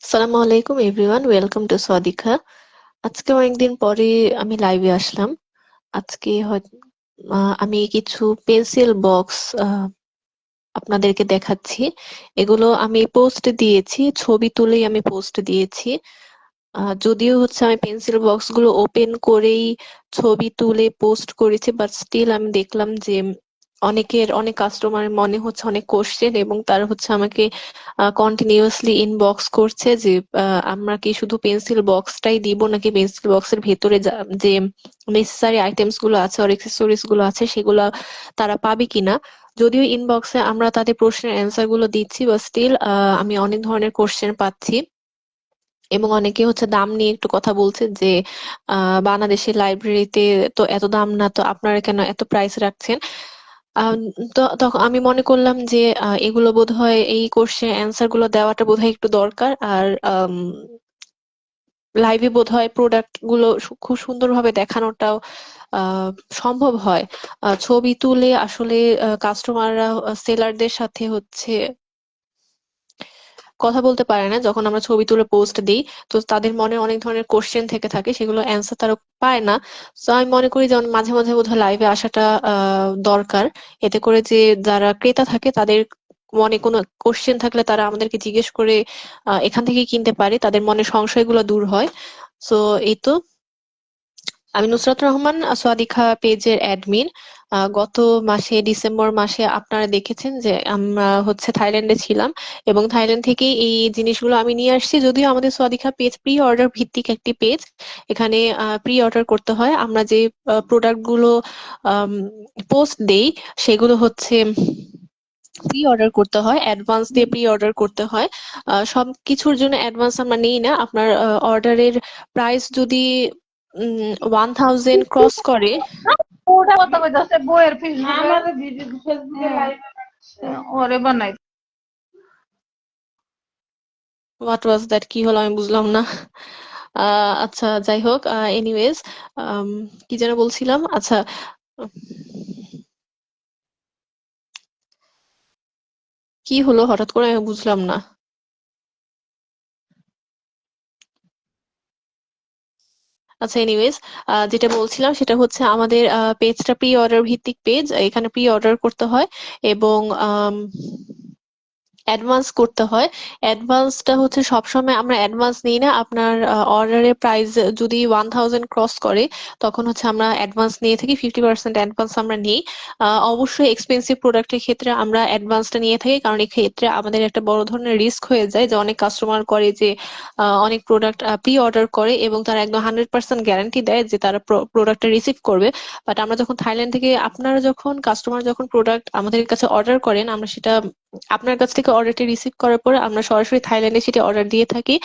আসসালামু আলাইকুম everyone, welcome to Sadika. আজকে অনেকদিন পরে আমি লাইভে আসলাম। আজকে আমি কিছু পেন্সিল বক্স আপনাদেরকে দেখাচ্ছি। এগুলো আমি পোস্ট দিয়েছি, ছবি তুলেই আমি পোস্ট দিয়েছি। যদিও আমি পেন্সিল বক্স গুলো ওপেন করেই ছবি তুলে পোস্ট করেছি, বাট স্টিল আমি দেখলাম যে অনেক কাস্টমার মনে হচ্ছে অনেক কোশ্চেন, এবং তারা আমাকে কন্টিনিউয়াসলি ইনবক্স করছে যে আমরা কি শুধু পেন্সিল বক্সটাই দিব, নাকি পেন্সিল বক্সের ভেতরে যে নেসেসারি আইটেমস গুলো আছে আর এক্সেসরিজ গুলো আছে সেগুলা তারা পাবে কিনা। যদিও ইনবক্সে আমরা তাদের প্রশ্নের অ্যান্সার গুলো দিচ্ছি, বা স্টিল আমি অনেক ধরনের কোশ্চেন পাচ্ছি, এবং অনেকে দাম নিয়ে একটু কথা বলছে যে বাংলাদেশের লাইব্রেরিতে তো এত দাম না, তো আপনারা কেন এত প্রাইস রাখছেন। আম, তো তখন আমি মনে করলাম যে এগুলো বোধহয় এই কোশ্চেন অ্যান্সার গুলো দেওয়াটা বোধহয় একটু দরকার। আর লাইভে বোধহয় প্রোডাক্ট গুলো খুব সুন্দরভাবে দেখানোটাও আহ, সম্ভব হয়। ছবি তুলে আসলে কাস্টমাররা সেলারদের সাথে কথা বলতে পারে না। যখন আমরা ছবি তুলে পোস্ট দিই, তো তাদের মনে অনেক ধরনের কোশ্চেন থেকে থাকে, সেগুলো অ্যান্সার তারা পায় না। তো আমি মনে করি যে মাঝে মাঝে বোধহয় লাইভে আসাটা দরকার। এতে করে যে যারা ক্রেতা থাকে তাদের মনে কোনো কোশ্চেন থাকলে তারা আমাদেরকে জিজ্ঞেস করে এখান থেকে কিনতে পারে, তাদের মনে সংশয়গুলো দূর হয়। তো এই তো, আমি নুসরাত রহমান, সোয়াদিখা পেজের অ্যাডমিন। গত মাসে ডিসেম্বর মাসে আপনারা দেখেছেন যে আমরা থাইল্যান্ডে ছিলাম, এবং থাইল্যান্ড থেকে এই জিনিসগুলো আমি নিয়ে আসছি। যদিও আমাদের সোয়াদিখা পেজ প্রি অর্ডার ভিত্তিক একটি পেজ, এখানে প্রি অর্ডার করতে হয়। আমরা যে প্রোডাক্ট গুলো পোস্ট দেই সেগুলো প্রি অর্ডার করতে হয়, অ্যাডভান্স দিয়ে প্রি অর্ডার করতে হয়। সব কিছুর জন্য অ্যাডভান্স আমরা নেই না। আপনার অর্ডারের প্রাইস যদি 1000 ক্রস করে। ওটা কথা কইতাছে বইয়ের ফেসবুকে লাইভ ওরে বানাই। হোয়াট ওয়াজ দ্যাট, কি হলো আমি বুঝলাম না। আচ্ছা, যাই হোক, এনিওয়েজ, কি যেন বলছিলাম। আচ্ছা, কি হলো হঠাৎ করে আমি বুঝলাম না। আচ্ছা, এনিওয়েজ, যেটা বলছিলাম সেটা আমাদের পেজটা প্রি অর্ডার ভিত্তিক পেজ। এখানে প্রি অর্ডার করতে হয়, এবং অ্যাডভান্স করতে হয়। অ্যাডভান্সটা সবসময় আমরা অ্যাডভান্স নিই না। আপনার অর্ডারের প্রাইস যদি 1000 ক্রস করে, তখন আমরা অ্যাডভান্স নিয়ে থাকি, 50% অ্যাডভান্স আমরা নিই। অবশ্যই এক্সপেন্সিভ প্রোডাক্টের ক্ষেত্রে আমরা অ্যাডভান্সটা নিয়ে থাকি, কারণ এক্ষেত্রে আমাদের একটা বড় ধরনের রিস্ক হয়ে যায় যে অনেক কাস্টমার করে যে অনেক প্রোডাক্ট প্রি অর্ডার করে, এবং তারা একদম 100% গ্যারান্টি দেয় যে তারা প্রোডাক্টটা রিসিভ করবে। বাট আমরা যখন থাইল্যান্ড থেকে, আপনারা যখন কাস্টমার যখন প্রোডাক্ট আমাদের কাছে অর্ডার করেন, আমরা সেটা আপনার কাছ থেকে অর্ডারটি রিসিভ করার পরে আমরা সরাসরি থাইল্যান্ডে সেটি অর্ডার দিয়ে থাকি,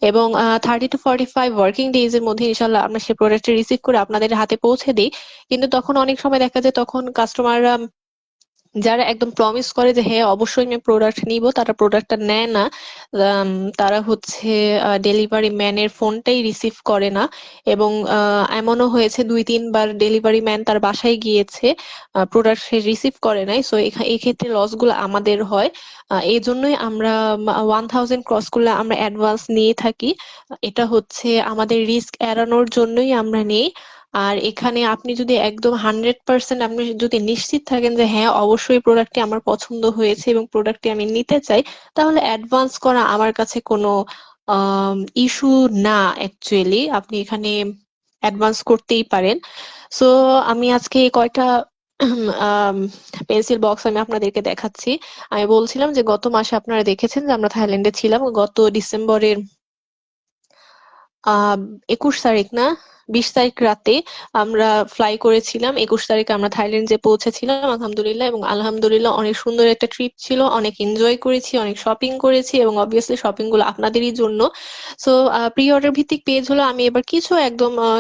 এবং 30 to 45 ওয়ার্কিং ডেজ এর মধ্যে ইনশাল্লাহ আমরা সেই প্রোডাক্টটি রিসিভ করে আপনাদের হাতে পৌঁছে দিই। কিন্তু তখন অনেক সময় দেখা যায় তখন কাস্টমাররা যারা একদম প্রমিস করে যে হ্যাঁ অবশ্যই আমি প্রোডাক্ট নিব, তারা প্রোডাক্টটা নেয় না। তারা ডেলিভারি ম্যানের ফোনটাই রিসিভ করে না, এবং এমনও হয়েছে 2-3 বার ডেলিভারি ম্যান তার বাসায় গিয়েছে, প্রোডাক্ট সে রিসিভ করে নাই। সো এই ক্ষেত্রে লস গুলো আমাদের হয়। এই জন্যই আমরা 1000 ক্রস করলে আমরা অ্যাডভান্স নিয়ে থাকি। এটা আমাদের রিস্ক এড়ানোর জন্যই আমরা নিই। আর এখানে আপনি যদি একদম 100% আপনি যদি নিশ্চিত থাকেন যে হ্যাঁ অবশ্যই প্রোডাক্টটি আমার পছন্দ হয়েছে এবং প্রোডাক্টটি আমি নিতে চাই, তাহলে অ্যাডভান্স করা আমার কাছে কোনো ইস্যু না। অ্যাকচুয়ালি আপনি এখানে অ্যাডভান্স করতেই পারেন। সো আমি আজকে কয়টা পেন্সিল বক্স আমি আপনাদেরকে দেখাচ্ছি। আমি বলছিলাম যে গত মাসে আপনারা দেখেছেন যে আমরা থাইল্যান্ডে ছিলাম, গত ডিসেম্বরের 21 তারিখ না, 20 তারিখ রাতে আমরা ফ্লাই করেছিলাম। 21 তারিখে আমরা থাইল্যান্ড যে পৌঁছেছিলাম আলহামদুলিল্লাহ, এবং আলহামদুলিল্লাহ অনেক সুন্দর একটা ট্রিপ ছিল, অনেক এনজয় করেছি, অনেক শপিং করেছি, এবং অবভিয়াসলি শপিং গুলো আপনাদেরই জন্য। সো প্রি অর্ডার ভিত্তিক পেজ হলো, আমি এবার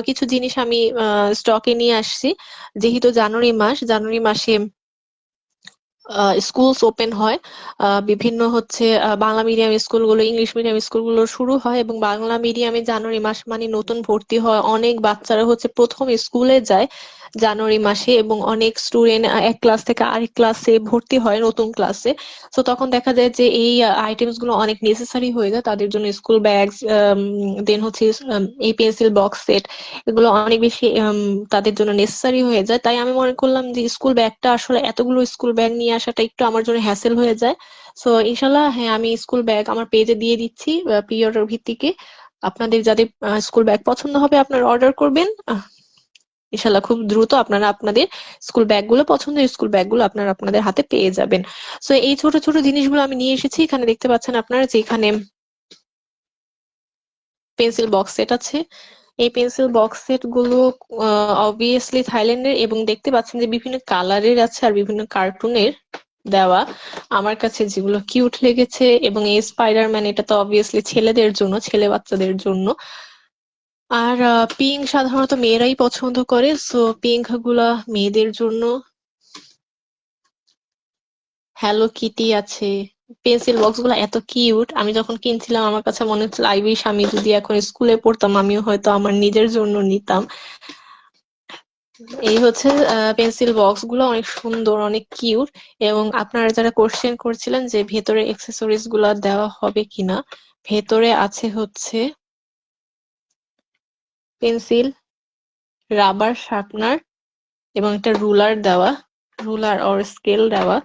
কিছু জিনিস আমি স্টকে নিয়ে আসছি। যেহেতু জানুয়ারি মাসে স্কুলস ওপেন হয়, বিভিন্ন হচ্ছে বাংলা মিডিয়াম স্কুলগুলো, ইংলিশ মিডিয়াম স্কুলগুলো শুরু হয়, এবং বাংলা মিডিয়ামে জানুয়ারি মাস মানে নতুন ভর্তি হয়, অনেক বাচ্চারা হচ্ছে প্রথম স্কুলে যায় জানুয়ারি মাসে, এবং অনেক স্টুডেন্ট এক ক্লাস থেকে আরেক ক্লাসে ভর্তি হয় নতুন ক্লাসে। তো তখন দেখা যায় যে এই আইটেমস গুলো অনেক নেসেসারি হয়ে যায় তাদের জন্য, স্কুল ব্যাগস, দেন হচ্ছে এই পেন্সিল বক্স সেট, এগুলো অনেক বেশি তাদের জন্য নেসেসারি হয়ে যায়। তাই আমি মনে করলাম যে স্কুল ব্যাগটা আসলে এতগুলো স্কুল ব্যাগ নিয়ে আসাটা একটু আমার জন্য হ্যাসেল হয়ে যায়। সো ইনশাল্লাহ হ্যাঁ, আমি স্কুল ব্যাগ আমার পেজে দিয়ে দিচ্ছি প্রি অর্ডার ভিত্তিকে। আপনাদের যাদের স্কুল ব্যাগ পছন্দ হবে আপনারা অর্ডার করবেন। ইনশাল্লাহ খুব দ্রুত আপনারা আপনাদের স্কুল ব্যাগ গুলো, পছন্দের স্কুল ব্যাগ গুলো আপনারা আপনাদের হাতে পেয়ে যাবেন। সো এই ছোট ছোট জিনিসগুলো আমি নিয়ে এসেছি। এখানে দেখতে পাচ্ছেন আপনারা যে এখানে পেন্সিল বক্স সেট আছে। এই পেন্সিল বক্স সেট গুলো অবভিয়াসলি থাইল্যান্ডের, এবং দেখতে পাচ্ছেন যে বিভিন্ন কালারের আছে আর বিভিন্ন কার্টুনের দেওয়া। আমার কাছে যেগুলো কিউট লেগেছে, এবং এই স্পাইডারম্যান, এটা তো অবভিয়াসলি ছেলেদের জন্য, ছেলে বাচ্চাদের জন্য। আর পিঙ্ক সাধারণত মেয়েরাই পছন্দ করে, সো পিঙ্ক গুলা মেয়েদের জন্য। হ্যালো কিটি আছে। পেন্সিল বক্স গুলো এত কিউট, আমি যখন কিনছিলাম আমার কাছে মনে হচ্ছিল আই উইশ আমি যদি এখন স্কুলে পড়তাম আমিও হয়তো আমার নিজের জন্য নিতাম। এই হচ্ছে পেন্সিল বক্স গুলো অনেক সুন্দর, অনেক কিউট। এবং আপনারা যারা কোশ্চেন করছিলেন যে ভেতরে অ্যাক্সেসরিজ গুলা দেওয়া হবে কিনা, ভেতরে আছে হচ্ছে পেন্সিল, রাবার শার্পনার, এবং একটা রুলার দেওয়া, রুলার অর স্কেল দেওয়া।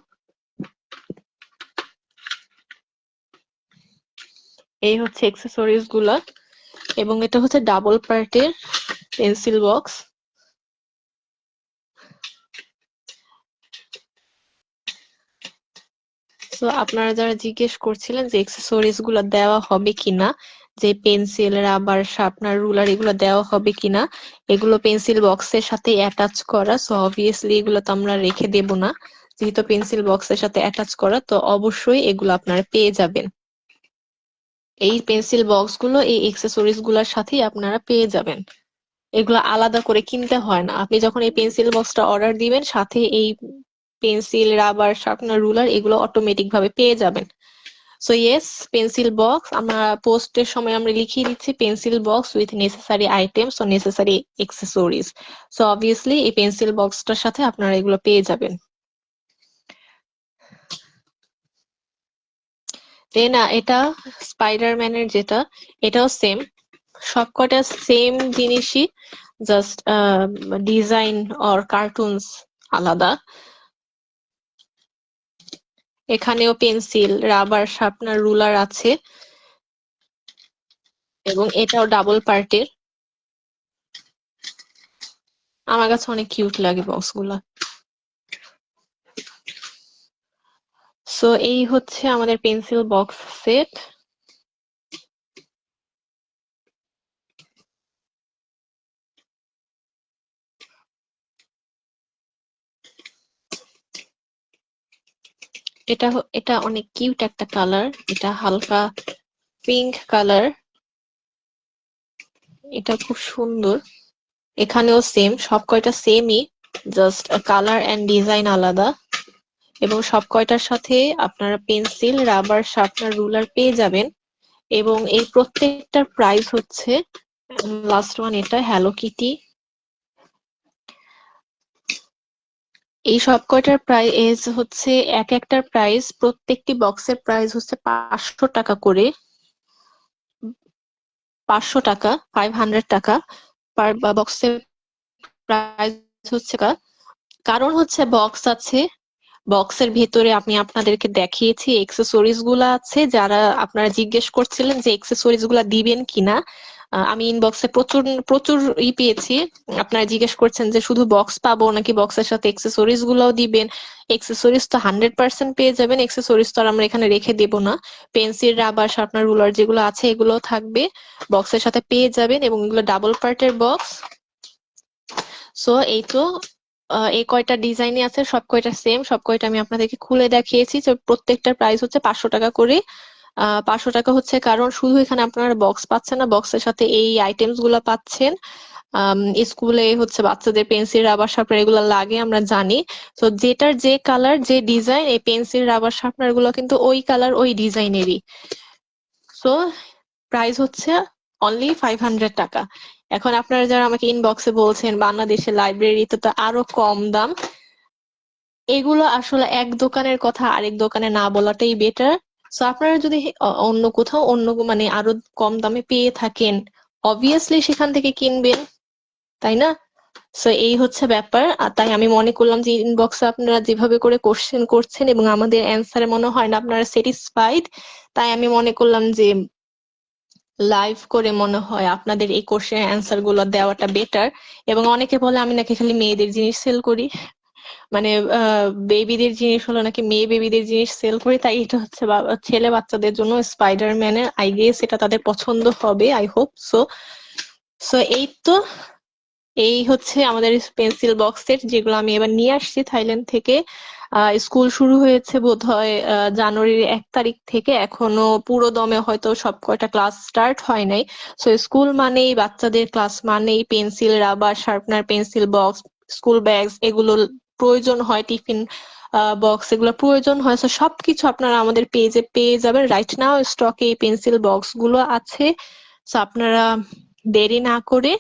এই হচ্ছে অ্যাক্সেসরিজ গুলা, এবং এটা হচ্ছে ডাবল পার্টের পেন্সিল বক্স। তো আপনারা যারা জিজ্ঞেস করছিলেন যে অ্যাক্সেসরিজ গুলো দেওয়া হবে কিনা, যে পেন্সিল, রাবার, শার্পনার, রুলার এগুলো দেওয়া হবে কিনা, এগুলো পেন্সিল বক্সের সাথে অ্যাটাচ করা। সো অবভিয়াসলি এগুলো তো আমরা রেখে দেব না, যেহেতু পেন্সিল বক্সের সাথে অ্যাটাচ করা, তো অবশ্যই এগুলো আপনারা পেয়ে যাবেন। এই পেন্সিল বক্স গুলো এই অ্যাক্সেসরিজ গুলোর সাথেই আপনারা পেয়ে যাবেন। এগুলো আলাদা করে কিনতে হয় না। আপনি যখন এই পেন্সিল বক্সটা অর্ডার দিবেন, সাথে এই পেন্সিল, রাবার, শার্পনার, রুলার এগুলো অটোমেটিক ভাবে পেয়ে যাবেন। সো ইয়েস, পেন্সিল বক্স আমরা পোস্টের সময় আমরা লিখিয়ে দিচ্ছি pencil box with necessary items ও নেসেসারি এক্সেসরিজ। সো অবভিয়াসলি এই পেন্সিল বক্সটার সাথে আপনারা এগুলো পেয়ে যাবেন। দেন এটা স্পাইডারম্যানের যেটা, এটাও সেম, সবকটা সেম জিনিসই, জাস্ট ডিজাইন অর কার্টুনস আলাদা। এখানেও পেন্সিল, রাবার, শার্পনার, রুলার আছে, এবং এটাও ডাবল পার্টের। আমার কাছে অনেক কিউট লাগে বক্স গুলা। সো এই হচ্ছে আমাদের পেন্সিল বক্স সেট। এটা অনেক কিউট একটা কালার, এটা হালকা পিঙ্ক কালার, এটা খুব সুন্দর। এখানেও সেম, সব কয়টা সেমই, জাস্ট কালার এন্ড ডিজাইন আলাদা। এবং সব কয়টার সাথে আপনারা পেন্সিল, রাবার, শার্পনার, রুলার পেয়ে যাবেন। এবং এই প্রত্যেকটার প্রাইস হচ্ছে, লাস্ট ওয়ান এটা হ্যালো কিটি, এই সব কয়টার প্রাইস হচ্ছে, এক একটার প্রাইস, প্রত্যেকটি বক্সের প্রাইস হচ্ছে 500 টাকা করে। 500 টাকা, 500 টাকা পার বক্সের প্রাইস হচ্ছে। কারণ হচ্ছে বক্স আছে, বক্সের ভেতরে আমি আপনাদেরকে দেখিয়েছি এক্সেসরিজ গুলা আছে, যারা আপনারা জিজ্ঞেস করছিলেন যে এক্সেসরিজ গুলা দিবেন কিনা, আমি ইনবক্সে প্রচুর প্রচুর পেয়েছি। আপনারা জিজ্ঞেস করছেন যে শুধু বক্স পাবো নাকি বক্সের সাথে এক্সেসরিজ গুলাও দিবেন। এক্সেসরিজ তো 100% পেয়ে যাবেন, এক্সেসরিজ তো আর আমরা এখানে রেখে দেব না। পেন্সিল, রাবার, শার্পনার, রুলার যেগুলো আছে এগুলো থাকবে, বক্সের সাথে পেয়ে যাবেন, এবং এগুলো ডাবল পার্টের বক্স। সো এই তো এই কয়টা ডিজাইনই আছে, সব কয়টা সেম, সব কয়টা আমি আপনাদেরকে খুলে দেখিয়েছি। তো প্রত্যেকটার প্রাইস হচ্ছে 500 টাকা করে। 500 টাকা হচ্ছে কারণ শুধু এখানে আপনারা বক্স পাচ্ছেন না, বক্সের সাথে এই আইটেমস গুলা পাচ্ছেন। স্কুলে হচ্ছে বাচ্চাদের পেন্সিল, রাবার, শার্পনার এগুলো লাগে আমরা জানি। তো যেটার যে কালার, যে ডিজাইন, এই পেন্সিল, রাবার, শার্পনার গুলো কিন্তু ওই কালার ওই ডিজাইনেরই। সো প্রাইস হচ্ছে অনলি 500 টাকা। এখন আপনারা যারা আমাকে ইনবক্সে বলছেন বাংলাদেশের লাইব্রেরিতে তো আরো কম দাম, এগুলো আসলে এক দোকানের কথা আরেক দোকানে না বলাটাই বেটার। সো আপনারা যদি অন্য কোথাও অন্য মানে আরো কম দামে পেয়ে থাকেন, অবভিয়াসলি সেখান থেকে কিনবেন, তাই না? সো এই হচ্ছে ব্যাপার। আর তাই আমি মনে করলাম যে ইনবক্সে আপনারা যেভাবে করে কোশ্চেন করছেন এবং আমাদের অ্যান্সারে মনে হয় না আপনারা স্যাটিসফাইড, তাই আমি মনে করলাম যে লাইভ করে মনে হয় আপনাদের এই কোশ্চেন অ্যান্সার গুলো দেওয়াটা বেটার। এবং অনেকে বলে আমি নাকি খালি মেয়েদের জিনিস সেল করি, মানে বেবিদের জিনিস হলো নাকি মেয়ে বেবিদের জিনিস সেল করি, তাই এটা হচ্ছে ছেলে বাচ্চাদের জন্য স্পাইডারম্যানের, আই গেস এটা তাদের পছন্দ হবে, আই হোপ সো। সো এই তো, এই হচ্ছে আমাদের পেন্সিল বক্স সেট, যেগুলো আমি এবার নিয়ে আসছি থাইল্যান্ড থেকে। স্কুল শুরু হয়েছে বোধহয় জানুয়ারির 1 তারিখ থেকে, এখনো পুরো দমে হয়তো সব কয়টা ক্লাস স্টার্ট হয় নাই। সো স্কুল মানেই বাচ্চাদের ক্লাস, মানেই pencil, rubber, sharpener, pencil box, school bags এগুলো প্রয়োজন হয়, টিফিন বক্স এগুলো প্রয়োজন হয়। সো সবকিছু আপনারা আমাদের পেজে পেয়ে যাবেন। রাইট নাও স্টকে এই পেন্সিল বক্স গুলো আছে। সো আপনারা দেরি না করে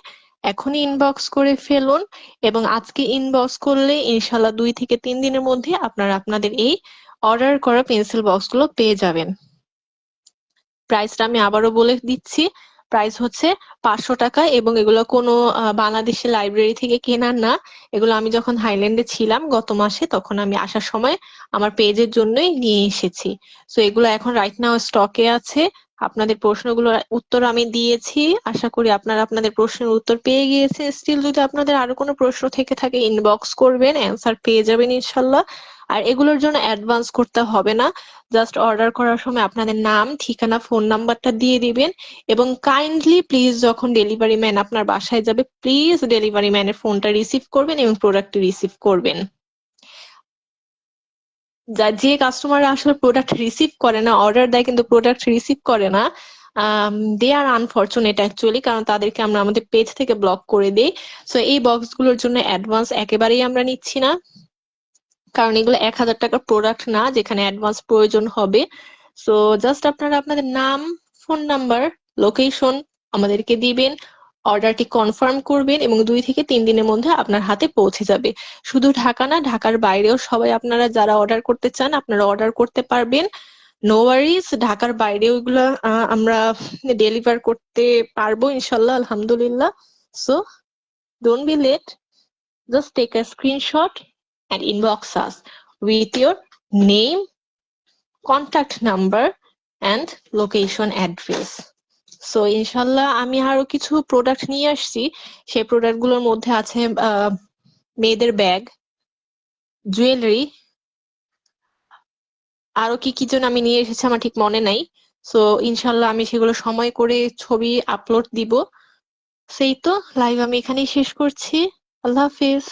এখনই ইনবক্স করে ফেলুন, এবং আজকে ইনবক্স করলে ইনশাল্লাহ 2 থেকে 3 দিনের মধ্যে আপনারা আপনাদের এই অর্ডার করা পেন্সিল বক্স গুলো পেয়ে যাবেন। প্রাইসটা আমি আবারও বলে দিচ্ছি, প্রাইস হচ্ছে 500 টাকা, এবং এগুলো কোনো বাংলাদেশের লাইব্রেরি থেকে কেনার না। এগুলো আমি যখন থাইল্যান্ডে ছিলাম গত মাসে, তখন আমি আসার সময় আমার পেজের জন্যই নিয়ে এসেছি। সো এগুলো এখন রাইট নাও স্টকে আছে। আপনাদের প্রশ্নগুলোর উত্তর আমি দিয়েছি, আশা করি আপনারা আপনাদের প্রশ্নের উত্তর পেয়ে গিয়েছেন। স্টিল যদি আপনাদের আরো কোনো প্রশ্ন থেকে থাকে ইনবক্স করবেন, অ্যান্সার পেয়ে যাবেন ইনশাল্লাহ। আর এগুলোর জন্য অ্যাডভান্স করতে হবে না, জাস্ট অর্ডার করার সময় আপনাদের নাম, ঠিকানা, ফোন নাম্বারটা দিয়ে দিবেন। এবং কাইন্ডলি প্লিজ যখন ডেলিভারি ম্যান আপনার বাসায় যাবে, প্লিজ ডেলিভারি ম্যানের ফোনটা রিসিভ করবেন এবং প্রোডাক্টটি রিসিভ করবেন। যে কাস্টমাররা আসলে প্রোডাক্ট রিসিভ করে না, অর্ডার দেয় কিন্তু প্রোডাক্ট রিসিভ করে না, দে আর আনফরচুনেট অ্যাকচুয়ালি, কারণ তাদেরকে আমরা আমাদের পেজ থেকে ব্লক করে দিই। সো এই বক্সগুলোর জন্য অ্যাডভান্স একেবারেই আমরা নিচ্ছি না, কারণ এগুলো 1000 টাকার প্রোডাক্ট না যেখানে অ্যাডভান্স প্রয়োজন হবে। সো জাস্ট আপনারা আপনাদের নাম, ফোন নাম্বার, লোকেশন আমাদেরকে দিবেন, অর্ডারটি কনফার্ম করবেন, এবং 2 থেকে 3 দিনের মধ্যে আপনার হাতে পৌঁছে যাবে। শুধু ঢাকা না, ঢাকার বাইরেও সবাই আপনারা যারা অর্ডার করতে চান আপনারা অর্ডার করতে পারবেন। নো ওয়ারিজ, ঢাকার বাইরেও এগুলো আমরা ডেলিভার করতে পারবো ইনশাল্লাহ, আলহামদুলিল্লাহ। So don't be late, just take a screenshot and inbox us with your name, contact number and location address. So ইনশাল্লাহ আমি আরো কিছু প্রোডাক্ট নিয়ে আসছি। সেই প্রোডাক্ট গুলোর মধ্যে আছে মেয়েদের ব্যাগ, জুয়েলারি, আরো কি কি যেন আমি নিয়ে এসেছি আমার ঠিক মনে নাই। সো ইনশাল্লাহ আমি সেগুলো সময় করে ছবি আপলোড দিব। সেই তো, লাইভ আমি এখানেই শেষ করছি। আল্লাহ হাফিজ।